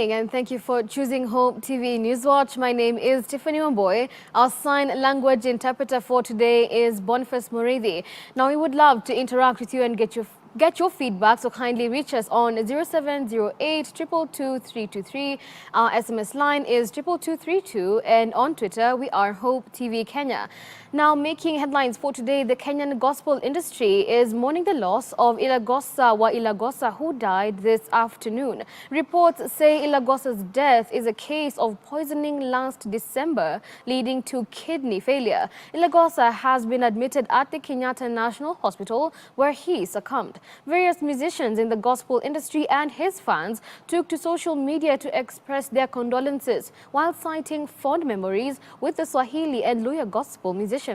morning and thank you for choosing Hope TV Newswatch. My name is Tiffany Wamboy. Our sign language interpreter for today is Boniface Murithi. Now we would love to interact with you and get your feedback, so kindly reach us on 0708 222 323. Our SMS line is 22232, and on Twitter we are Hope TV Kenya. Now, making headlines for today, the Kenyan gospel industry is mourning the loss of Ilagosa wa Ilagosa, who died this afternoon. Reports say Ilagosa's death is a case of poisoning last December, leading to kidney failure. Ilagosa has been admitted at the Kenyatta National Hospital, where he succumbed. Various musicians in the gospel industry and his fans took to social media to express their condolences, while citing fond memories with the Swahili and Luya gospel musician.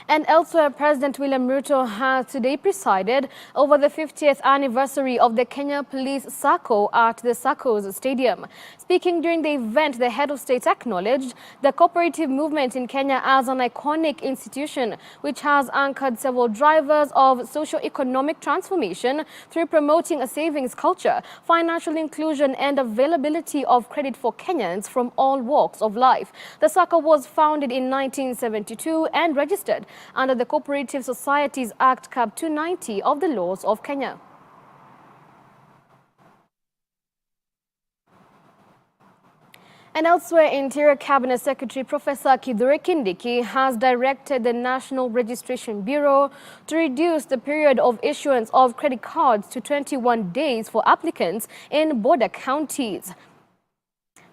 And elsewhere, President William Ruto has today presided over the 50th anniversary of the Kenya Police SACCO at the SACCO's Stadium. Speaking during the event, the head of state acknowledged the cooperative movement in Kenya as an iconic institution which has anchored several drivers of socio-economic transformation through promoting a savings culture, financial inclusion and availability of credit for Kenyans from all walks of life. The SACCO was founded in 1972 and registered under the Cooperative Societies Act Cap 290 of the laws of Kenya. And elsewhere, Interior Cabinet Secretary Professor Kithure Kindiki has directed the National Registration Bureau to reduce the period of issuance of credit cards to 21 days for applicants in border counties.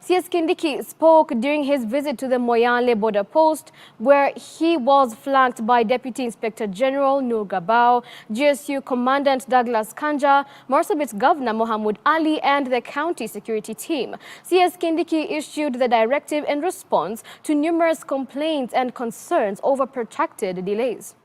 CS Kindiki spoke during his visit to the Moyale border post, where he was flanked by Deputy Inspector General Nur Gabao, GSU Commandant Douglas Kanja, Marsabit Governor Mohamud Ali, and the county security team. CS Kindiki issued the directive in response to numerous complaints and concerns over protracted delays.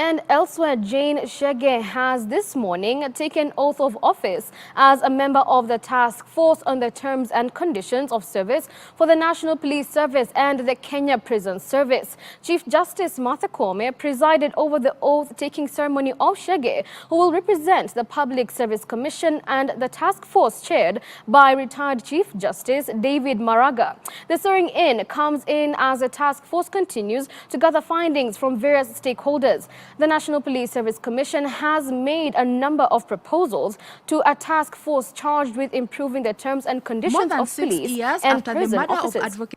And elsewhere, Jane Shege has this morning taken oath of office as a member of the task force on the terms and conditions of service for the National Police Service and the Kenya Prison Service. Chief Justice Martha Koome presided over the oath-taking ceremony of Shege, who will represent the Public Service Commission and the task force chaired by retired Chief Justice David Maraga. The swearing-in comes in as the task force continues to gather findings from various stakeholders. The National Police Service Commission has made a number of proposals to a task force charged with improving the terms and conditions of police and prison officers.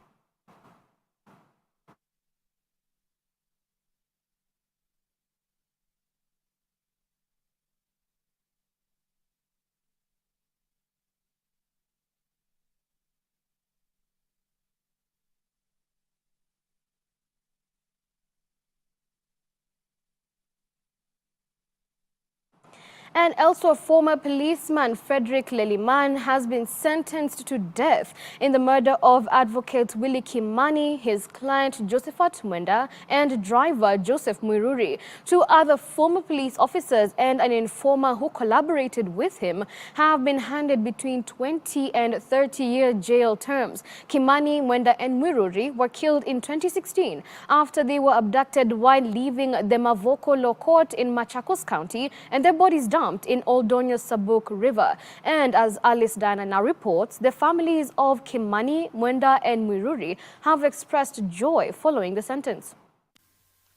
And also, former policeman Frederick Leliman has been sentenced to death in the murder of Advocate Willie Kimani, his client Josephat Mwenda, and driver Joseph Mwiruri. Two other former police officers and an informer who collaborated with him have been handed between 20 and 30-year jail terms. Kimani, Mwenda, and Mwiruri were killed in 2016 after they were abducted while leaving the Mavoko Law Court in Machakos County, and their bodies dumped in Old Donyo Sabuk River. And as Alice Diana now reports, the families of Kimani, Mwenda, and Mwiruri have expressed joy following the sentence.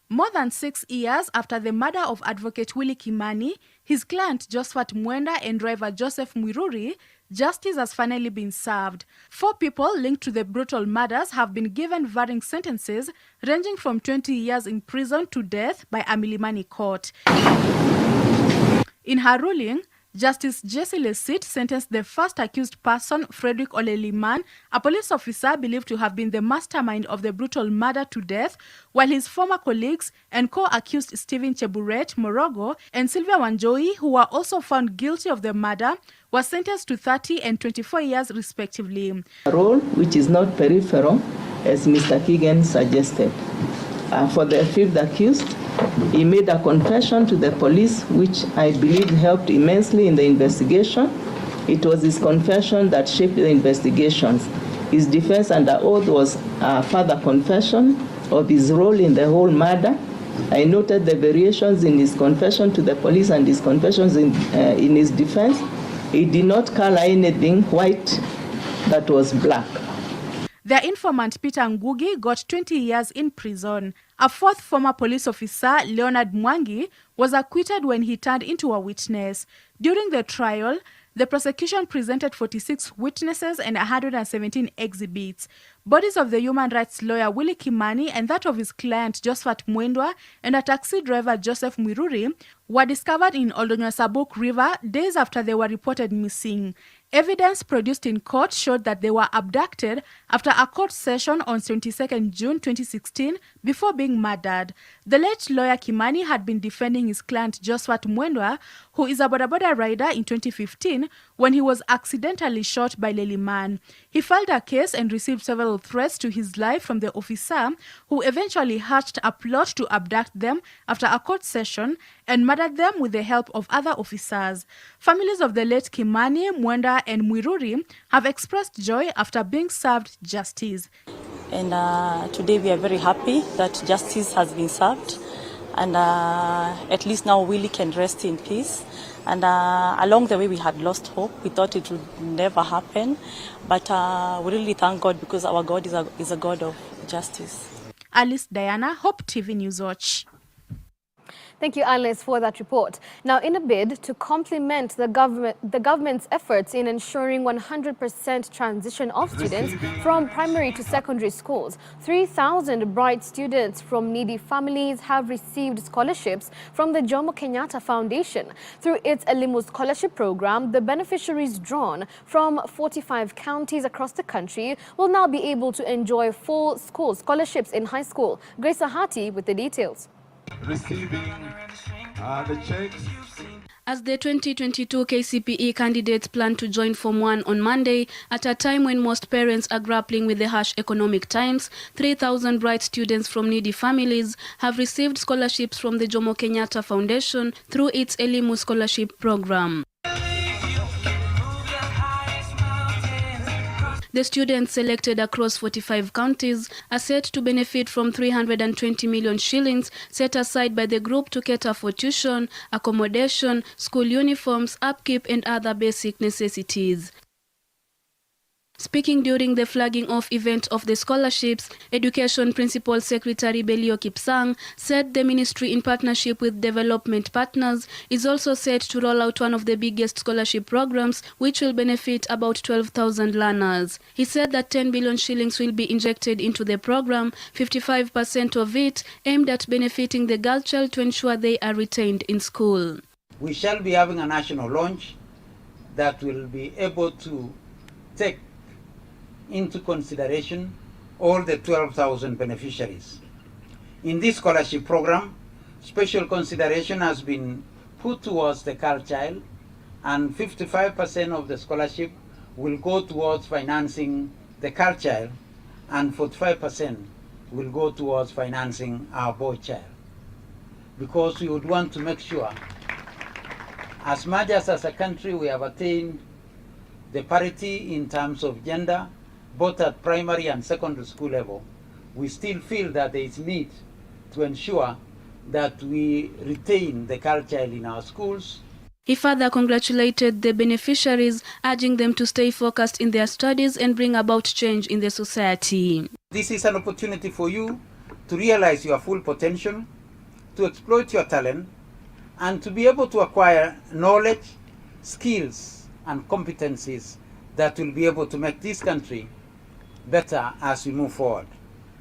More than 6 years after the murder of Advocate Willie Kimani, his client Josephat Mwenda and driver Joseph Mwiruri, justice has finally been served. 4 people linked to the brutal murders have been given varying sentences ranging from 20 years in prison to death by a Milimani court. In her ruling, Justice Jesse Lesit sentenced the first accused person, Frederick Oleliman, a police officer believed to have been the mastermind of the brutal murder, to death, while his former colleagues and co-accused Stephen Cheburet Morogo and Sylvia Wanjohi, who were also found guilty of the murder, were sentenced to 30 and 24 years respectively. A role which is not peripheral, as Mr. Keegan suggested. For the fifth accused, he made a confession to the police, which I believe helped immensely in the investigation. It was his confession that shaped the investigations. His defense under oath was a further confession of his role in the whole murder. I noted the variations in his confession to the police and his confessions in his defense. He did not color anything white that was black. Their informant, Peter Ngugi, got 20 years in prison. A fourth former police officer, Leonard Mwangi, was acquitted when he turned into a witness. During the trial, the prosecution presented 46 witnesses and 117 exhibits. Bodies of the human rights lawyer Willie Kimani and that of his client Josephat Mwendwa and a taxi driver Joseph Mwiruri were discovered in Oldonyasabuk River days after they were reported missing. Evidence produced in court showed that they were abducted after a court session on 22nd June 2016 before being murdered. The late lawyer Kimani had been defending his client Josephat Mwendwa, who is a bodaboda rider, in 2015 when he was accidentally shot by Leliman. He filed a case and received several threats to his life from the officer, who eventually hatched a plot to abduct them after a court session and murdered them with the help of other officers. Families of the late Kimani, Mwenda and Mwiruri have expressed joy after being served justice. And today we are very happy that justice has been served, and at least now Willie can rest in peace. And along the way we had lost hope. We thought it would never happen, but we really thank God, because our God is a God of justice. Alice Diana, Hope TV Newswatch. Thank you, Alice, for that report. Now, in a bid to complement the government's efforts in ensuring 100% transition of students from primary to secondary schools, 3,000 bright students from needy families have received scholarships from the Jomo Kenyatta Foundation. Through its Elimu Scholarship Program, the beneficiaries drawn from 45 counties across the country will now be able to enjoy full school scholarships in high school. Grace Ahati with the details. Receiving the checks. As the 2022 KCPE candidates plan to join Form 1 on Monday, at a time when most parents are grappling with the harsh economic times, 3,000 bright students from needy families have received scholarships from the Jomo Kenyatta Foundation through its Elimu Scholarship Program. The students selected across 45 counties are set to benefit from 320 million shillings set aside by the group to cater for tuition, accommodation, school uniforms, upkeep and other basic necessities. Speaking during the flagging off event of the scholarships, Education Principal Secretary Belio Kipsang said the ministry, in partnership with development partners, is also set to roll out one of the biggest scholarship programs, which will benefit about 12,000 learners. He said that 10 billion shillings will be injected into the program, 55% of it aimed at benefiting the girl child to ensure they are retained in school. We shall be having a national launch that will be able to take into consideration all the 12,000 beneficiaries. In this scholarship program, special consideration has been put towards the girl child, and 55% of the scholarship will go towards financing the girl child, and 45% will go towards financing our boy child. Because we would want to make sure, as much as a country we have attained the parity in terms of gender, both at primary and secondary school level, we still feel that there is need to ensure that we retain the girl child in our schools. He further congratulated the beneficiaries, urging them to stay focused in their studies and bring about change in the society. This is an opportunity for you to realize your full potential, to exploit your talent, and to be able to acquire knowledge, skills, and competencies that will be able to make this country better as we move forward.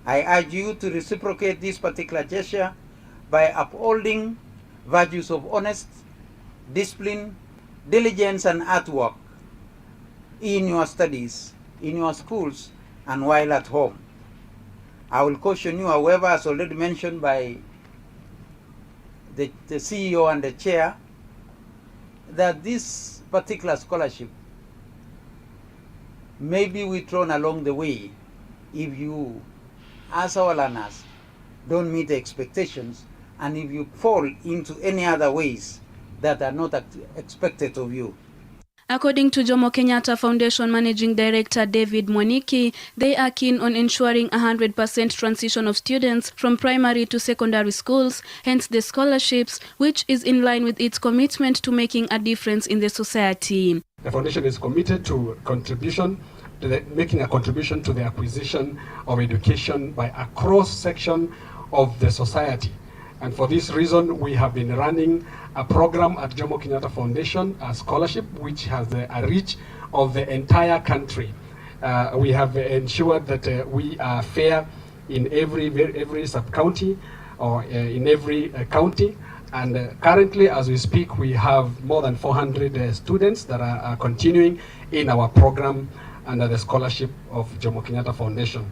I urge you to reciprocate this particular gesture by upholding values of honest, discipline, diligence and artwork in your studies, in your schools, and while at home. I will caution you, however, as already mentioned by the CEO and the chair, that this particular scholarship may be withdrawn along the way if you, as our learners, don't meet the expectations, and if you fall into any other ways that are not expected of you. According to Jomo Kenyatta Foundation Managing Director David Mwaniki, they are keen on ensuring 100% transition of students from primary to secondary schools, hence the scholarships, which is in line with its commitment to making a difference in the society. The foundation is committed to making a contribution to the acquisition of education by a cross-section of the society. And for this reason, we have been running a program at Jomo Kenyatta Foundation, a scholarship, which has a reach of the entire country. We have ensured that we are fair in every sub-county or in every county. And currently, as we speak, we have more than 400 students that are continuing in our program under the scholarship of Jomo Kenyatta Foundation.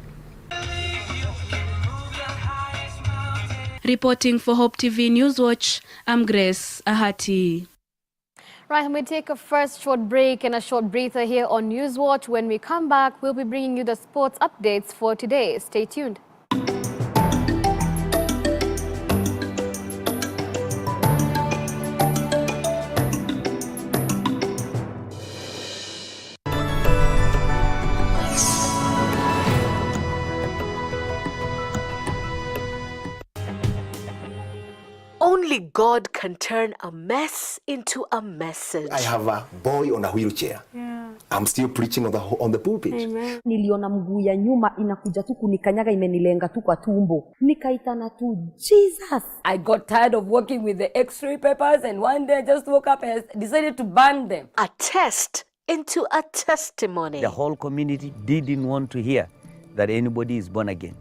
Reporting for Hope TV Newswatch, I'm Grace Ahati. Right, we take a first short break and a short breather here on Newswatch. When we come back, we'll be bringing you the sports updates for today. Stay tuned. Only God can turn a mess into a message. I have a boy on a wheelchair. Yeah. I'm still preaching on the pulpit. Amen. Niliona mguu ya nyuma inakuja tu kunikanyaga, imenilenga tu kwa tumbo. Nikaitana tu Jesus. I got tired of working with the x-ray papers, and one day I just woke up and decided to burn them. A test into a testimony. The whole community didn't want to hear that anybody is born again.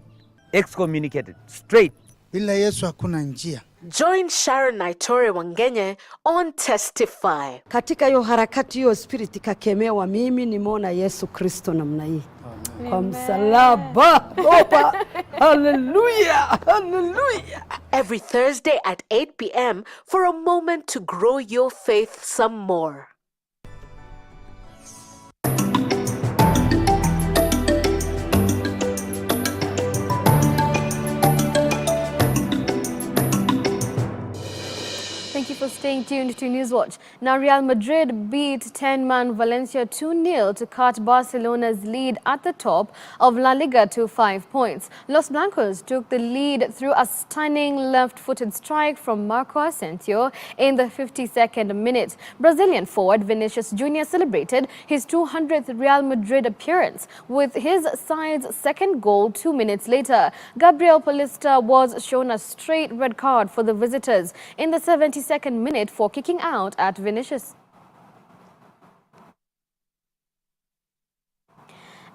Excommunicated straight. Bila Yesu hakuna njia. Join Sharon Naitore Wangenye on Testify. Katika hiyo harakati hiyo spirit ikakemewa, mimi nimeona Yesu Kristo namna hii. Kwa msalaba. Opa. Hallelujah. Hallelujah. Every Thursday at 8 p.m. for a moment to grow your faith some more. Thank you for staying tuned to Newswatch. Now, Real Madrid beat 10-man Valencia 2-0 to cut Barcelona's lead at the top of La Liga to 5 points. Los Blancos took the lead through a stunning left-footed strike from Marco Asensio in the 52nd minute. Brazilian forward Vinicius Jr. celebrated his 200th Real Madrid appearance with his side's second goal 2 minutes later. Gabriel Paulista was shown a straight red card for the visitors in the 72nd minute for kicking out at Vinicius.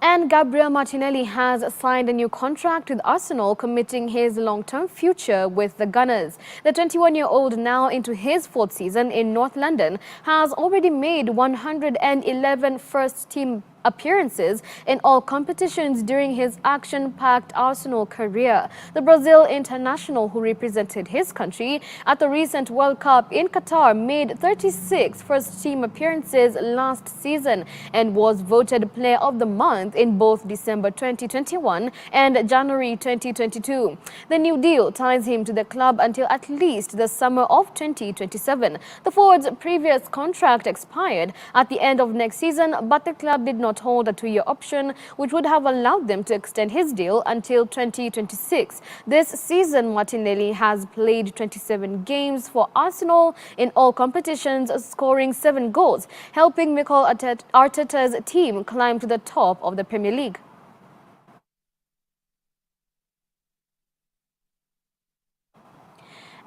And Gabriel Martinelli has signed a new contract with Arsenal, committing his long-term future with the Gunners. The 21-year-old, now into his fourth season in North London, has already made 111 first-team appearances in all competitions during his action-packed Arsenal career. The Brazil international, who represented his country at the recent World Cup in Qatar, made 36 first-team appearances last season and was voted Player of the Month in both December 2021 and January 2022. The new deal ties him to the club until at least the summer of 2027. The forward's previous contract expired at the end of next season, but the club did not hold a 2-year option, which would have allowed them to extend his deal until 2026. This season, Martinelli has played 27 games for Arsenal in all competitions, scoring 7 goals, helping Mikel Arteta's team climb to the top of the Premier League.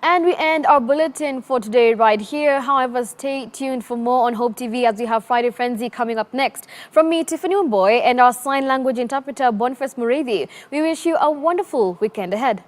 And we end our bulletin for today right here. However, stay tuned for more on Hope TV as we have Friday Frenzy coming up next. From me, Tiffany Mboy, and our sign language interpreter, Boniface Mureithi, we wish you a wonderful weekend ahead.